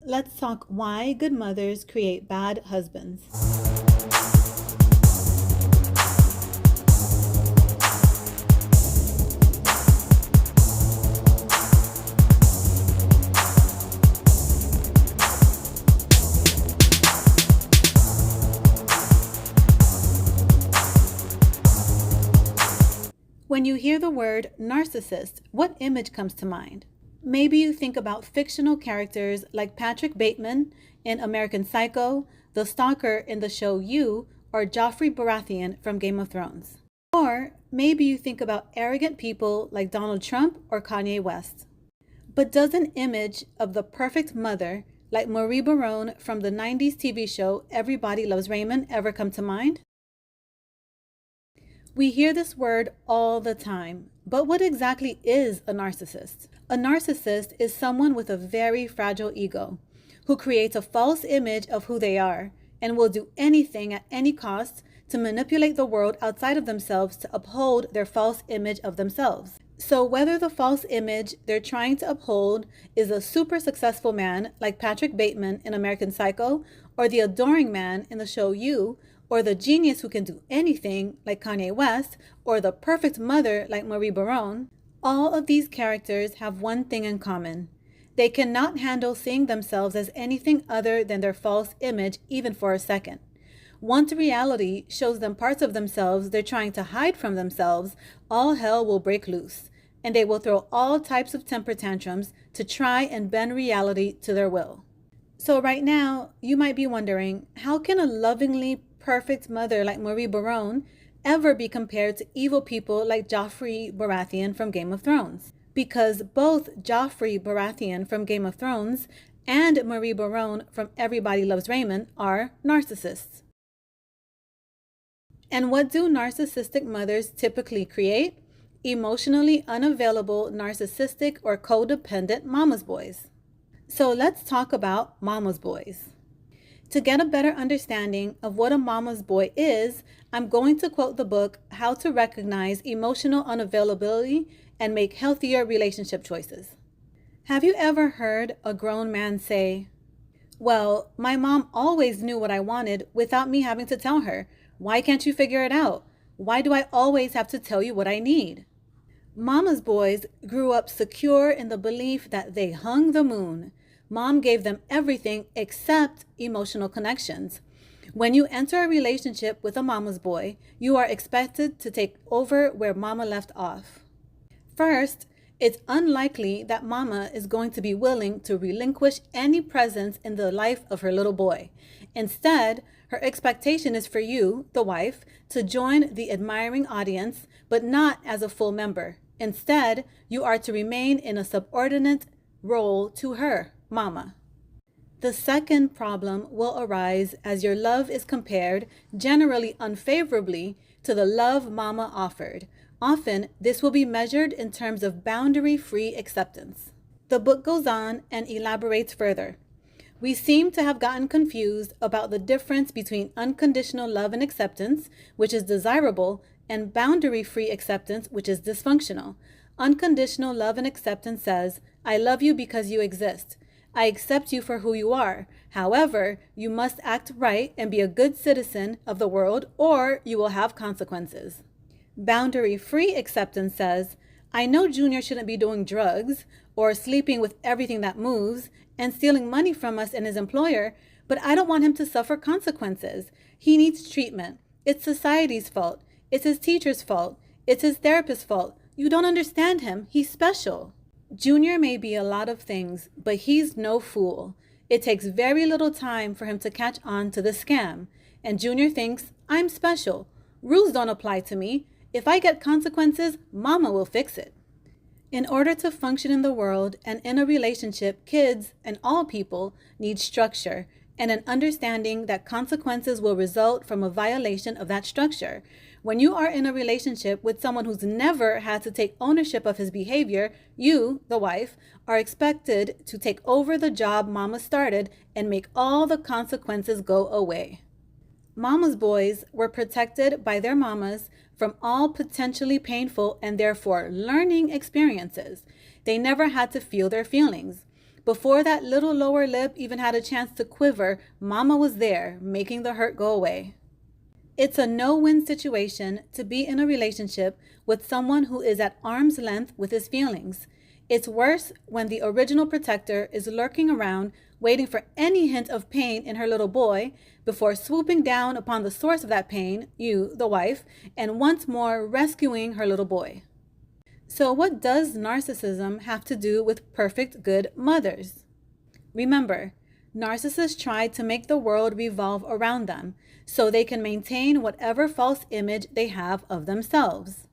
Let's talk why good mothers create bad husbands. When you hear the word narcissist, what image comes to mind? Maybe you think about fictional characters like Patrick Bateman in American Psycho, the stalker in the show You, or Joffrey Baratheon from Game of Thrones. Or maybe you think about arrogant people like Donald Trump or Kanye West. But does an image of the perfect mother, like Marie Barone from the 90s TV show Everybody Loves Raymond, ever come to mind? We hear this word all the time, but what exactly is a narcissist? A narcissist is someone with a very fragile ego who creates a false image of who they are and will do anything at any cost to manipulate the world outside of themselves to uphold their false image of themselves. So whether the false image they're trying to uphold is a super successful man like Patrick Bateman in American Psycho, or the adoring man in the show You, or the genius who can do anything like Kanye West, or the perfect mother like Marie Barone, all of these characters have one thing in common. They cannot handle seeing themselves as anything other than their false image even for a second. Once reality shows them parts of themselves they're trying to hide from themselves, all hell will break loose, and they will throw all types of temper tantrums to try and bend reality to their will. So right now, you might be wondering, how can a lovingly perfect mother like Marie Barone ever be compared to evil people like Joffrey Baratheon from Game of Thrones? Because both Joffrey Baratheon from Game of Thrones and Marie Barone from Everybody Loves Raymond are narcissists. And what do narcissistic mothers typically create? Emotionally unavailable, narcissistic, or codependent mama's boys. So let's talk about mama's boys. To get a better understanding of what a mama's boy is, I'm going to quote the book, How to Recognize Emotional Unavailability and Make Healthier Relationship Choices. Have you ever heard a grown man say, "Well, my mom always knew what I wanted without me having to tell her. Why can't you figure it out? Why do I always have to tell you what I need?" Mama's boys grew up secure in the belief that they hung the moon. Mom gave them everything except emotional connections. When you enter a relationship with a mama's boy, you are expected to take over where mama left off. First, it's unlikely that mama is going to be willing to relinquish any presence in the life of her little boy. Instead, her expectation is for you, the wife, to join the admiring audience, but not as a full member. Instead, you are to remain in a subordinate role to her, mama. The second problem will arise as your love is compared, generally unfavorably, to the love mama offered. Often, this will be measured in terms of boundary-free acceptance. The book goes on and elaborates further. We seem to have gotten confused about the difference between unconditional love and acceptance, which is desirable, and boundary-free acceptance, which is dysfunctional. Unconditional love and acceptance says, "I love you because you exist. I accept you for who you are. However, you must act right and be a good citizen of the world, or you will have consequences." Boundary-free acceptance says, "I know Junior shouldn't be doing drugs or sleeping with everything that moves and stealing money from us and his employer, but I don't want him to suffer consequences. He needs treatment. It's society's fault. It's his teacher's fault. It's his therapist's fault. You don't understand him. He's special." Junior may be a lot of things, but he's no fool. It takes very little time for him to catch on to the scam. And Junior thinks, "I'm special. Rules don't apply to me. If I get consequences, mama will fix it." In order to function in the world and in a relationship, kids and all people need structure and an understanding that consequences will result from a violation of that structure. When you are in a relationship with someone who's never had to take ownership of his behavior, you, the wife, are expected to take over the job mama started and make all the consequences go away. Mama's boys were protected by their mamas from all potentially painful and therefore learning experiences. They never had to feel their feelings. Before that little lower lip even had a chance to quiver, Mama was there, making the hurt go away. It's a no-win situation to be in a relationship with someone who is at arm's length with his feelings. It's worse when the original protector is lurking around, waiting for any hint of pain in her little boy before swooping down upon the source of that pain, you, the wife, and once more rescuing her little boy. So what does narcissism have to do with perfect good mothers? Remember, narcissists try to make the world revolve around them so they can maintain whatever false image they have of themselves.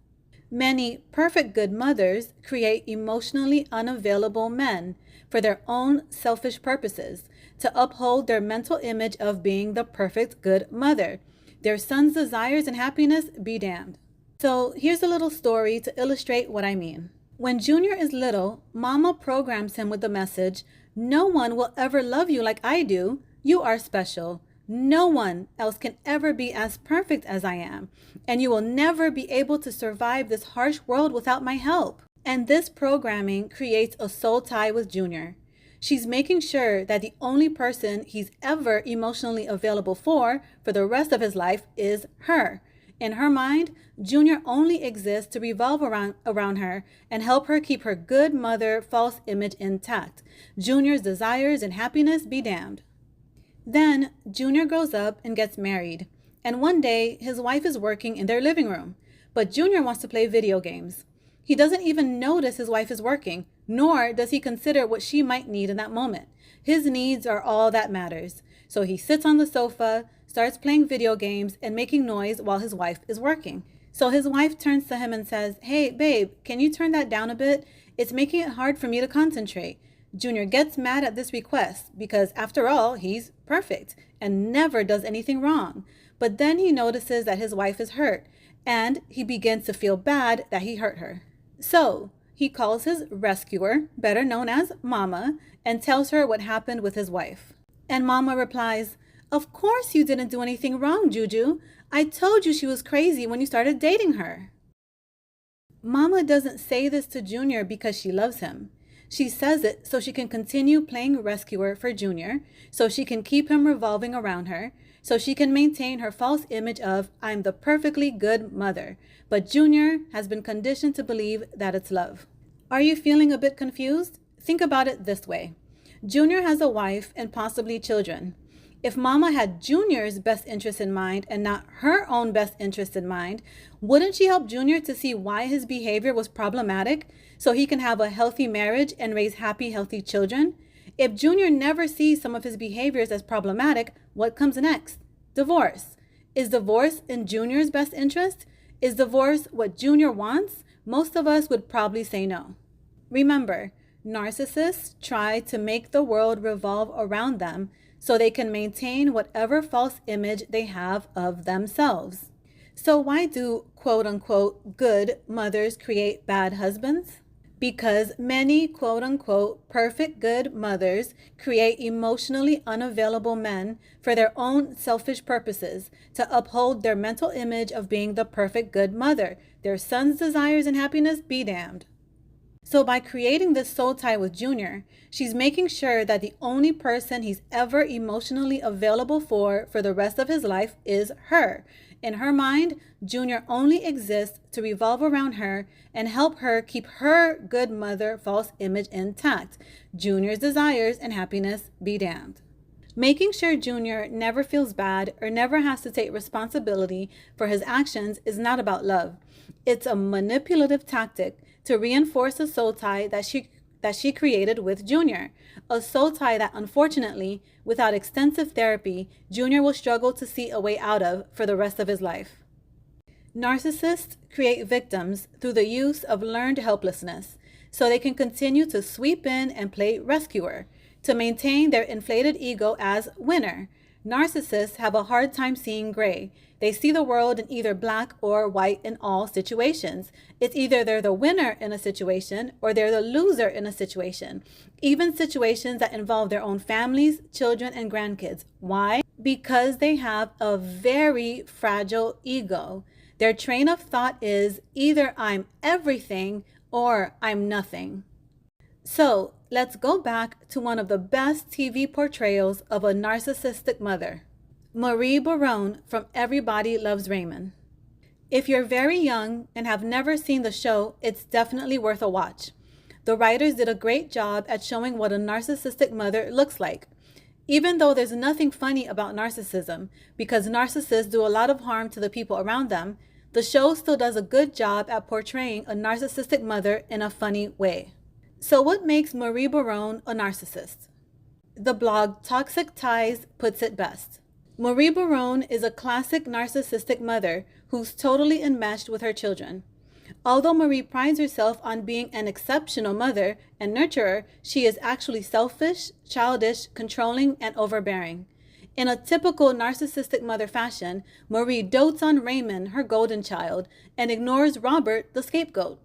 Many perfect good mothers create emotionally unavailable men for their own selfish purposes to uphold their mental image of being the perfect good mother. Their son's desires and happiness be damned. So here's a little story to illustrate what I mean. When Junior is little, Mama programs him with the message, "No one will ever love you like I do. You are special. No one else can ever be as perfect as I am, and you will never be able to survive this harsh world without my help." And this programming creates a soul tie with Junior. She's making sure that the only person he's ever emotionally available for the rest of his life is her. In her mind, Junior only exists to revolve around her and help her keep her good mother false image intact. Junior's desires and happiness be damned. Then Junior grows up and gets married, and one day his wife is working in their living room, but Junior wants to play video games. He doesn't even notice his wife is working, nor does he consider what she might need in that moment. His needs are all that matters. So he sits on the sofa, starts playing video games, and making noise while his wife is working. So his wife turns to him and says, "Hey, babe, can you turn that down a bit? It's making it hard for me to concentrate." Junior gets mad at this request because, after all, he's perfect and never does anything wrong. But then he notices that his wife is hurt, and he begins to feel bad that he hurt her. So he calls his rescuer, better known as Mama, and tells her what happened with his wife. And Mama replies, "Of course you didn't do anything wrong, Juju. I told you she was crazy when you started dating her." Mama doesn't say this to Junior because she loves him. She says it so she can continue playing rescuer for Junior, so she can keep him revolving around her, so she can maintain her false image of, "I'm the perfectly good mother." But Junior has been conditioned to believe that it's love. Are you feeling a bit confused? Think about it this way. Junior has a wife and possibly children. If Mama had Junior's best interest in mind and not her own best interest in mind, wouldn't she help Junior to see why his behavior was problematic so he can have a healthy marriage and raise happy, healthy children? If Junior never sees some of his behaviors as problematic, what comes next? Divorce. Is divorce in Junior's best interest? Is divorce what Junior wants? Most of us would probably say no. Remember, narcissists try to make the world revolve around them so they can maintain whatever false image they have of themselves. So why do quote-unquote good mothers create bad husbands? Because many quote-unquote perfect good mothers create emotionally unavailable men for their own selfish purposes to uphold their mental image of being the perfect good mother. Their son's desires and happiness be damned. So by creating this soul tie with Junior, she's making sure that the only person he's ever emotionally available for the rest of his life is her. In her mind, Junior only exists to revolve around her and help her keep her good mother false image intact. Junior's desires and happiness be damned. Making sure Junior never feels bad or never has to take responsibility for his actions is not about love. It's a manipulative tactic to reinforce a soul tie that she created with Junior. A soul tie that, unfortunately, without extensive therapy, Junior will struggle to see a way out of for the rest of his life. Narcissists create victims through the use of learned helplessness, so they can continue to sweep in and play rescuer, to maintain their inflated ego as winner. Narcissists have a hard time seeing gray. They see the world in either black or white in all situations. It's either they're the winner in a situation or they're the loser in a situation, even situations that involve their own families, children, and grandkids. Why? Because they have a very fragile ego. Their train of thought is either I'm everything or I'm nothing. So Let's go back to one of the best TV portrayals of a narcissistic mother, Marie Barone from Everybody Loves Raymond. If you're very young and have never seen the show, it's definitely worth a watch. The writers did a great job at showing what a narcissistic mother looks like. Even though there's nothing funny about narcissism, because narcissists do a lot of harm to the people around them, the show still does a good job at portraying a narcissistic mother in a funny way. So what makes Marie Barone a narcissist? The blog Toxic Ties puts it best. Marie Barone is a classic narcissistic mother who's totally enmeshed with her children. Although Marie prides herself on being an exceptional mother and nurturer, she is actually selfish, childish, controlling, and overbearing. In a typical narcissistic mother fashion, Marie dotes on Raymond, her golden child, and ignores Robert, the scapegoat.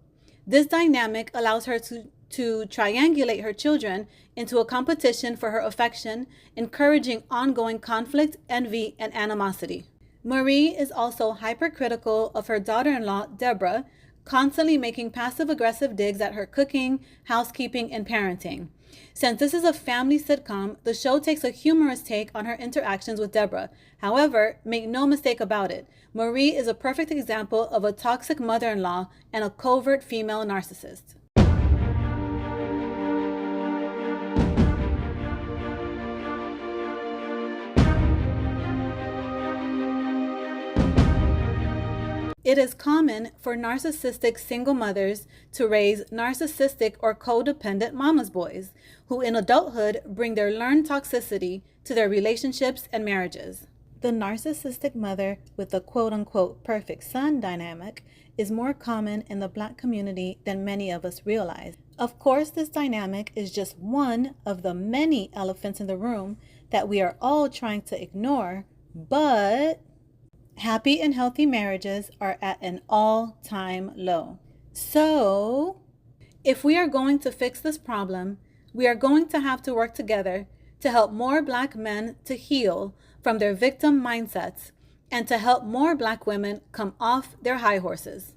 This dynamic allows her to triangulate her children into a competition for her affection, encouraging ongoing conflict, envy, and animosity. Marie is also hypercritical of her daughter-in-law, Deborah, constantly making passive-aggressive digs at her cooking, housekeeping, and parenting. Since this is a family sitcom, the show takes a humorous take on her interactions with Deborah. However, make no mistake about it, Marie is a perfect example of a toxic mother-in-law and a covert female narcissist. It is common for narcissistic single mothers to raise narcissistic or codependent mama's boys, who in adulthood bring their learned toxicity to their relationships and marriages. The narcissistic mother with the quote-unquote perfect son dynamic is more common in the Black community than many of us realize. Of course, this dynamic is just one of the many elephants in the room that we are all trying to ignore, but happy and healthy marriages are at an all-time low. So, if we are going to fix this problem, we are going to have to work together to help more Black men to heal from their victim mindsets and to help more Black women come off their high horses.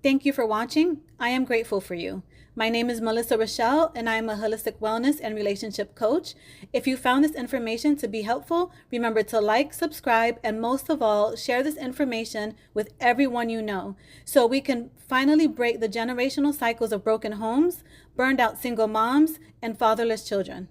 Thank you for watching. I am grateful for you. My name is Melissa Rochelle, and I am a holistic wellness and relationship coach. If you found this information to be helpful, remember to like, subscribe, and most of all, share this information with everyone you know so we can finally break the generational cycles of broken homes, burned out single moms, and fatherless children.